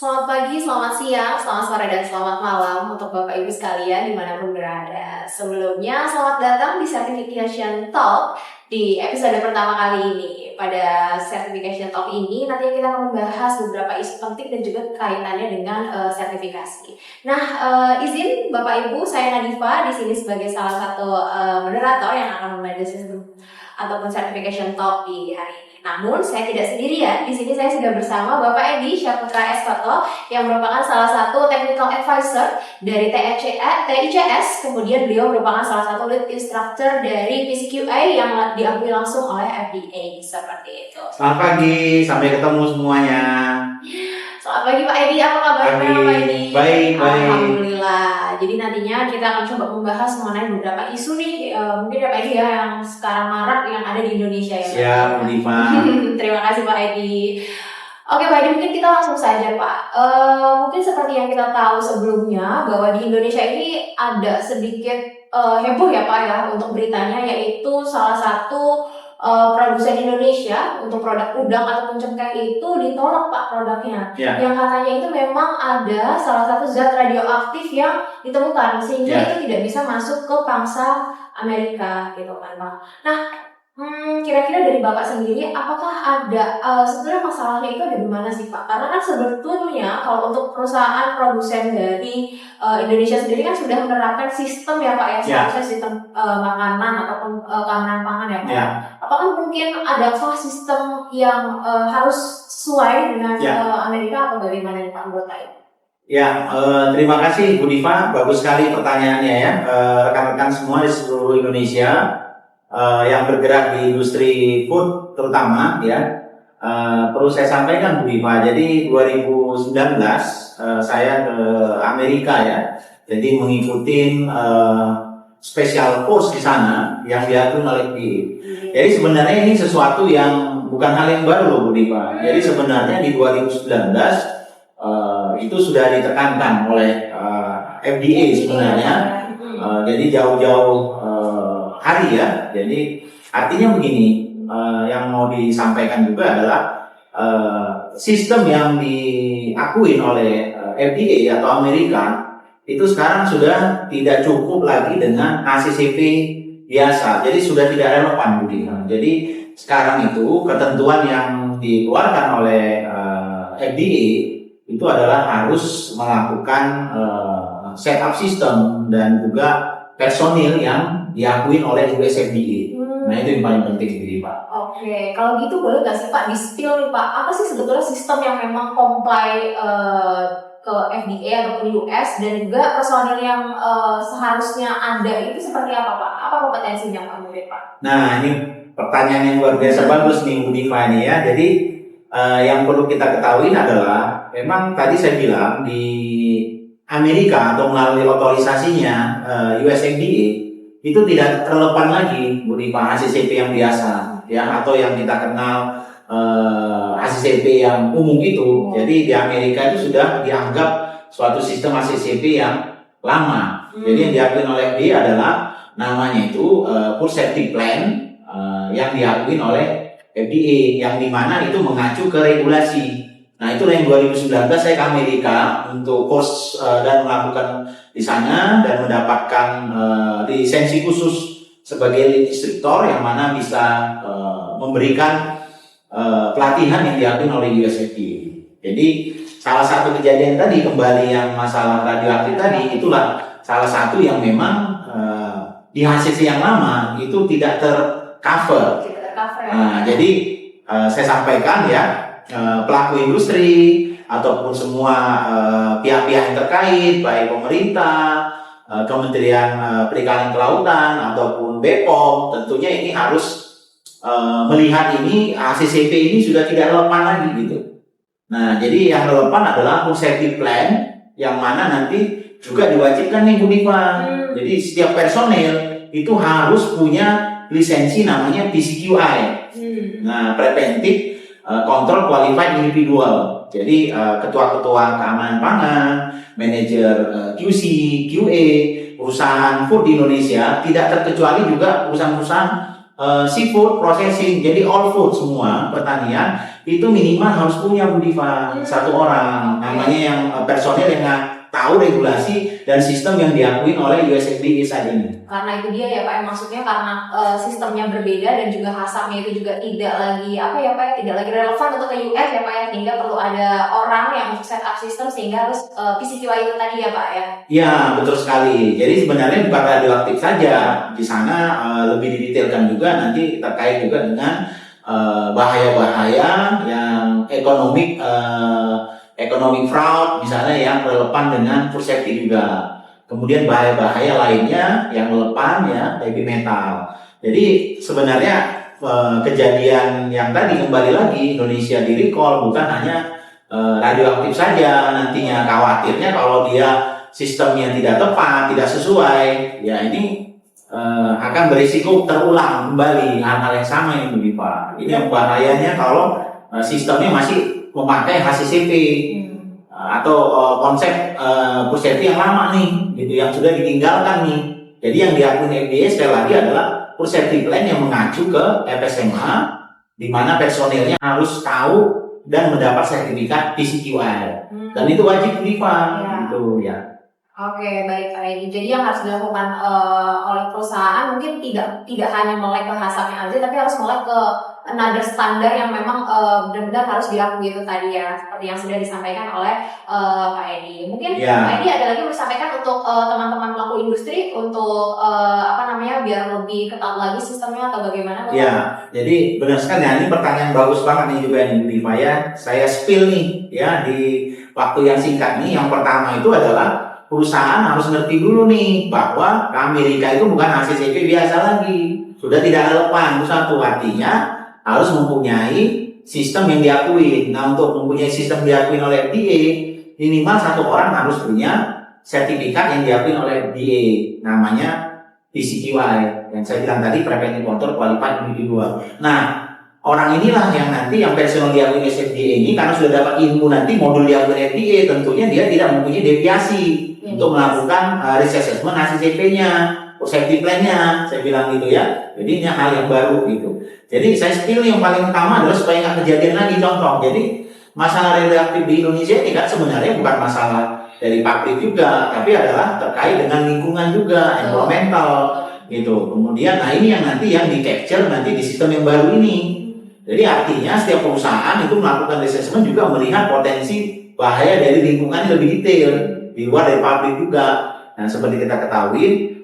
Selamat pagi, selamat siang, selamat sore, dan selamat malam untuk Bapak Ibu sekalian dimanapun berada. Sebelumnya, selamat datang di Certification Talk di episode pertama kali ini. Pada Certification Talk ini, nantinya kita akan membahas beberapa isu penting dan juga kaitannya dengan sertifikasi. Nah, izin Bapak Ibu, saya Nadifa di sini sebagai salah satu moderator yang akan memanage ataupun Certification Talk di hari ini. Namun saya tidak sendirian. Di sini saya sudah bersama Bapak Edi Syaputra Eskoto yang merupakan salah satu technical advisor dari TICS. Kemudian beliau merupakan salah satu lead instructor dari PCQA yang diakui langsung oleh FDA. Seperti itu. Selamat pagi, sampai ketemu semuanya. Selamat pagi Pak Edi, apa kabarnya Pak Edi? Baik. Alhamdulillah. Jadi nantinya kita akan coba membahas mengenai beberapa isu nih, mungkin ya Pak Edi ya, yang sekarang marak yang ada di Indonesia ya. Siap, Bu Diva. Terima kasih Pak Edi. Oke Pak Edi, mungkin kita langsung saja Pak. Mungkin seperti yang kita tahu sebelumnya bahwa di Indonesia ini ada sedikit heboh ya Pak ya untuk beritanya, yaitu salah satu produsen Indonesia untuk produk udang ataupun cengkeh itu ditolak Pak produknya. Ya. Yang katanya itu memang ada salah satu zat radioaktif yang ditemukan sehingga itu tidak bisa masuk ke pangsa Amerika gitu kan Pak. Nah, kira-kira dari Bapak sendiri, apakah ada sebenarnya masalahnya itu ada di mana sih Pak? Karena kan sebetulnya kalau untuk perusahaan produsen dari Indonesia sendiri kan sudah menerapkan sistem ya Pak ya, seharusnya sistem makanan ataupun keamanan pangan ya Pak. Ya. Apakah mungkin ada sistem yang harus sesuai dengan Amerika atau bagaimana nih Pak menurut Pak? Ya, terima kasih Bu Diva, bagus sekali pertanyaannya ya. Rekan-rekan semua di seluruh Indonesia yang bergerak di industri food terutama ya, perlu saya sampaikan Bu Diva. Jadi 2019 saya ke Amerika ya, jadi mengikuti special course di sana yang diatur oleh FDA. Jadi sebenarnya ini sesuatu yang bukan hal yang baru loh Bu Diva. Jadi sebenarnya di 2019 itu sudah ditekankan oleh FDA sebenarnya. Jadi jauh-jauh hari ya. Jadi artinya begini, yang mau disampaikan juga adalah sistem yang diakui oleh FDA atau Amerika itu sekarang sudah tidak cukup lagi dengan ACCP biasa. Jadi sudah tidak relevan Bu Dina. Jadi sekarang itu ketentuan yang dikeluarkan oleh FDA itu adalah harus melakukan setup sistem dan juga personil yang diakui oleh US FDA. Nah itu yang paling penting jadi Pak. Oke, kalau gitu boleh nggak sih Pak di-spill nih Pak, apa sih sebetulnya sistem yang memang comply ke FDA atau US dan juga personil yang seharusnya ada itu seperti apa Pak? Apa kompetensinya Pak menurut Pak? Nah ini pertanyaan yang luar biasa bagus nih Bu Diva ini ya. Jadi yang perlu kita ketahui adalah memang tadi saya bilang di Amerika atau melalui otorisasinya US FDA itu tidak relevan lagi Bu Diva ACCP yang biasa ya, atau yang kita kenal ACCP yang umum itu. Jadi di Amerika itu sudah dianggap suatu sistem ACCP yang lama. Jadi yang diakui oleh FDA adalah namanya itu Food Safety Plan yang diakui oleh FDA, yang dimana itu mengacu ke regulasi. Nah itulah yang 2019 saya ke Amerika untuk course dan melakukan di sana dan mendapatkan lisensi khusus sebagai lead instructor yang mana bisa memberikan pelatihan yang diakui oleh USFDA. Jadi salah satu kejadian tadi kembali yang masalah radioaktif tadi, itulah salah satu yang memang di HCC yang lama itu tidak tercover. Nah, jadi saya sampaikan ya, pelaku industri ataupun semua pihak-pihak yang terkait, baik pemerintah, Kementerian Perikanan Kelautan ataupun BPOM, tentunya ini harus melihat ini ACCP ini sudah tidak relevan lagi gitu. Nah, jadi yang relevan adalah Food Safety Plan yang mana nanti juga diwajibkan nih Bu Diva. Jadi setiap personel itu harus punya lisensi namanya PCQI. Nah, Preventive Control Qualified Individual. Jadi ketua-ketua keamanan pangan, manajer QC, QA, perusahaan food di Indonesia, tidak terkecuali juga perusahaan-perusahaan seafood processing, jadi all food semua pertanian itu minimal harus punya Bu Diva satu orang, namanya yang personil yang tahu regulasi dan sistem yang diakui oleh USFDA saat ini. Karena itu dia ya Pak, maksudnya karena sistemnya berbeda dan juga hasapnya itu juga tidak lagi tidak lagi relevan untuk ke US ya Pak ya, sehingga perlu ada orang yang untuk set up sistem sehingga harus PCQI itu tadi ya Pak ya. Ya betul sekali. Jadi sebenarnya bukan radioaktif saja, di sana lebih didetailkan juga nanti terkait juga dengan bahaya-bahaya yang economic fraud misalnya yang relevan dengan food safety juga. Kemudian bahaya-bahaya lainnya yang relevan ya heavy metal. Jadi sebenarnya kejadian yang tadi kembali lagi Indonesia di recall bukan hanya radioaktif saja, nantinya khawatirnya kalau dia sistemnya tidak tepat, tidak sesuai, ya ini akan berisiko terulang kembali hal-hal yang sama ini Bu Diva. Ini yang bahayanya kalau sistemnya masih memakai HACCP atau konsep food safety yang lama nih, gitu yang sudah ditinggalkan nih. Jadi yang diakui FDA sekali lagi adalah food safety plan yang mengacu ke FSMA, di mana personilnya harus tahu dan mendapat sertifikat PCQI. Dan itu wajib Bu Diva, gitu ya. Oke, baik Pak Edi. Jadi yang harus dilakukan oleh perusahaan mungkin tidak hanya melek ke hasapnya aja, tapi harus melek ke another standar yang memang benar-benar harus diakui itu tadi ya, seperti yang sudah disampaikan oleh Pak Edi. Mungkin Pak Edi ada lagi disampaikan untuk teman-teman pelaku industri untuk biar lebih ketat lagi sistemnya atau bagaimana? Ya, jadi benar sekali. Nah, ini pertanyaan bagus banget nih juga nih Bu Diva ya. Saya spill nih ya di waktu yang singkat nih. Yang pertama itu adalah perusahaan harus ngerti dulu nih bahwa Amerika itu bukan HACCP biasa lagi, sudah tidak relevan. Itu satu, artinya harus mempunyai sistem yang diakui. Nah, untuk mempunyai sistem diakui oleh FDA, minimal satu orang harus punya sertifikat yang diakui oleh FDA, namanya PCQI yang saya bilang tadi, Preventive Control Qualified Individual. Nah, orang inilah yang nanti yang personal diakui FDA ini karena sudah dapat ilmu nanti modul diakui FDA, tentunya dia tidak mempunyai deviasi untuk melakukan risk assessment HACCP-nya, safety plan-nya, saya bilang gitu ya. Jadi ini hal yang baru gitu. Jadi saya spill yang paling utama adalah supaya nggak kejadian lagi contoh. Jadi masalah radioaktif di Indonesia ini kan sebenarnya bukan masalah dari pabrik juga, tapi adalah terkait dengan lingkungan juga, environmental gitu. Kemudian nah ini yang nanti yang di-capture nanti di sistem yang baru ini. Jadi artinya setiap perusahaan itu melakukan assessment juga melihat potensi bahaya dari lingkungan yang lebih detail di luar dari pabrik juga. Nah seperti kita ketahui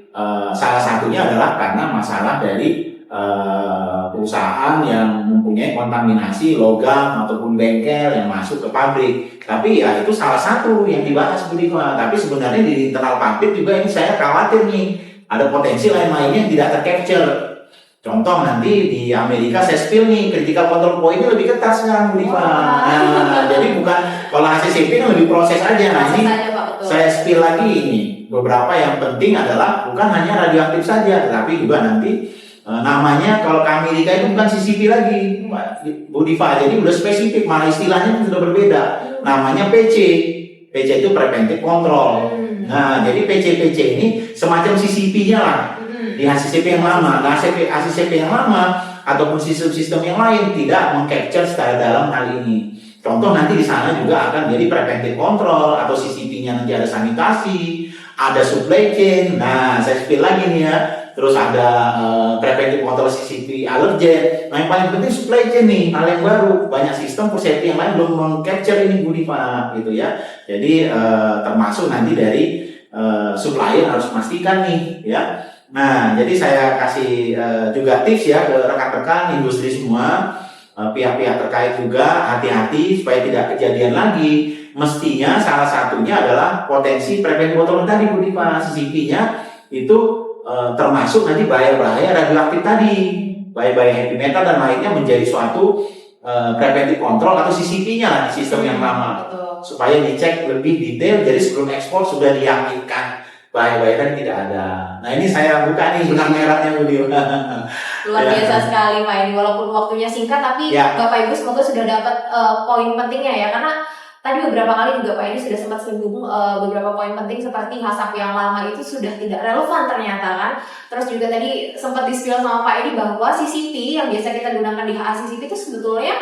salah satunya adalah karena masalah dari perusahaan yang mempunyai kontaminasi logam ataupun bengkel yang masuk ke pabrik. Tapi ya itu salah satu yang dibahas Bu Diva. Tapi sebenarnya di internal pabrik juga ini saya khawatir nih ada potensi lain-lainnya yang tidak tercapture. Contoh nanti di Amerika saya spill nih critical control point-nya lebih ketat sekarang Bu Diva. Nah, jadi bukan kalau HACCP kan lebih proses aja. Nah ini saya spill lagi ini beberapa yang penting adalah bukan hanya radioaktif saja, tetapi juga nanti namanya kalau ke Amerika itu bukan CCP lagi Bu Diva, jadi udah spesifik, malah istilahnya sudah berbeda, namanya PC. PC itu preventive control. Nah jadi PC ini semacam CCP-nya lah di HACCP yang lama. Nah HACCP yang lama ataupun sistem-sistem yang lain tidak meng-capture secara dalam hal ini. Contoh nanti di sana juga akan jadi preventive control atau CCP-nya nanti ada sanitasi, ada supply chain. Nah saya spill lagi nih ya. Terus ada preventive control CCP allergen. Nah yang paling penting supply chain nih, hal yang baru. Banyak sistem food safety yang lain belum meng-capture ini Bu Diva gitu ya. Jadi termasuk nanti dari supplier harus memastikan nih ya. Nah jadi saya kasih juga tips ya ke rekan-rekan industri semua, pihak-pihak terkait juga hati-hati supaya tidak kejadian lagi. Mestinya salah satunya adalah potensi preventive control tadi Bu Diva, CCP-nya itu termasuk nanti bahaya-bahaya radioaktif tadi, bahaya-bahaya heavy metal dan lainnya menjadi suatu preventive control atau CCP-nya lah di sistem yang lama. Supaya dicek lebih detail, jadi sebelum ekspor sudah diyakinkan bahaya-bahaya kan tidak ada. Nah ini saya buka nih benang merahnya Bu Diva. Luar biasa sekali Pak ini, walaupun waktunya singkat tapi Bapak Ibu semoga sudah dapat poin pentingnya ya, karena tadi beberapa kali juga Pak Edi sudah sempat singgung beberapa poin penting seperti HACCP yang lama itu sudah tidak relevan ternyata kan. Terus juga tadi sempat di-spill sama Pak Edi bahwa CCP yang biasa kita gunakan di HACCP itu sebetulnya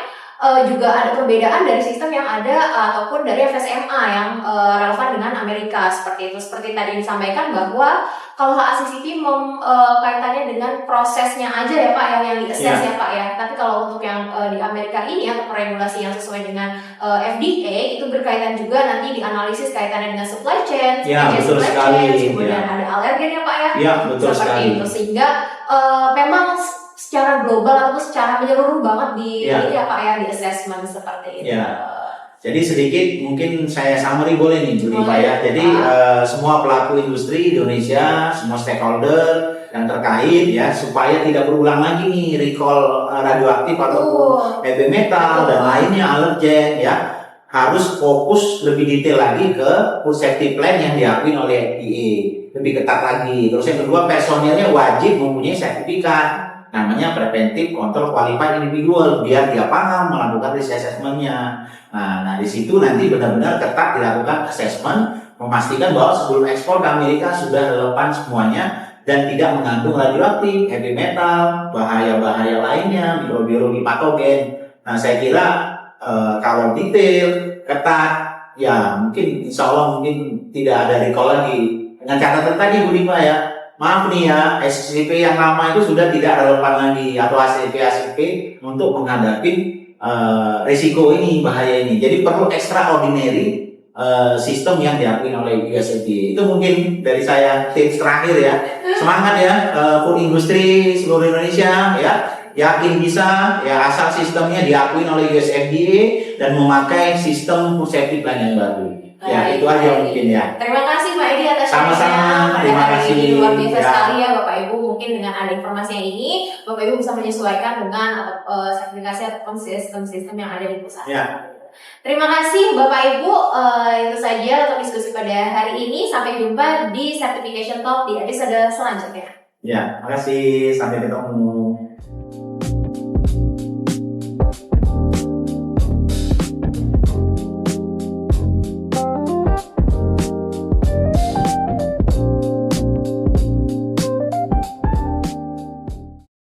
juga ada perbedaan dari sistem yang ada ataupun dari FSMA yang relevan dengan Amerika seperti itu. Seperti tadi disampaikan bahwa kalau HACCP kaitannya dengan prosesnya aja ya Pak yang di-assess ya Pak ya. Tapi kalau untuk yang di Amerika ini atau regulasi yang sesuai dengan FDA itu berkaitan juga nanti dianalisis kaitannya dengan supply chain, betul supply sekali, chain, kemudian ada alergen ya Pak ya. Ya, betul seperti sekali. itu sehingga memang secara global atau secara menyeluruh banget di ini ya Pak ya di assessment seperti itu. Jadi sedikit mungkin saya summary boleh nih Bu Diva ya. Jadi semua pelaku industri Indonesia, semua stakeholder yang terkait ya supaya tidak berulang lagi nih recall radioaktif ataupun heavy metal dan lainnya alergen ya, harus fokus lebih detail lagi ke food safety plan yang diakui oleh FDA, lebih ketat lagi. Terus yang kedua, personilnya wajib mempunyai sertifikat namanya preventive control qualified individual biar dia paham melakukan risk assessment-nya. Nah di situ nanti benar-benar ketat dilakukan assessment, memastikan bahwa sebelum ekspor ke Amerika sudah relevan semuanya dan tidak mengandung radioaktif, heavy metal, bahaya-bahaya lainnya, mikrobiologi patogen. Nah saya kira kalau detail, ketat, ya mungkin insya Allah mungkin tidak ada recall lagi. Dengan catatan tadi Bu Diva ya, maaf nih ya, SCP yang lama itu sudah tidak relevan lagi atau ACP untuk menghadapi risiko ini, bahaya ini. Jadi perlu extraordinary sistem yang diakui oleh USFDA. Itu mungkin dari saya tips terakhir ya. Semangat ya food industri seluruh Indonesia ya. Yakin bisa ya asal sistemnya diakui oleh USFDA dan memakai sistem food safety plan yang baru. Ya, itu aja mungkin ya. Terima kasih Pak Edi atas sama-sama. Terima kasih. Luar biasa sekali ya Bapak Ibu. Mungkin dengan ada informasi yang ini, Bapak Ibu bisa menyesuaikan dengan sertifikasi ataupun sistem yang ada di pusat. Terima kasih Bapak Ibu. Itu saja untuk diskusi pada hari ini. Sampai jumpa di Certification Talk di episode selanjutnya. Ya, terima kasih. Sampai ketemu.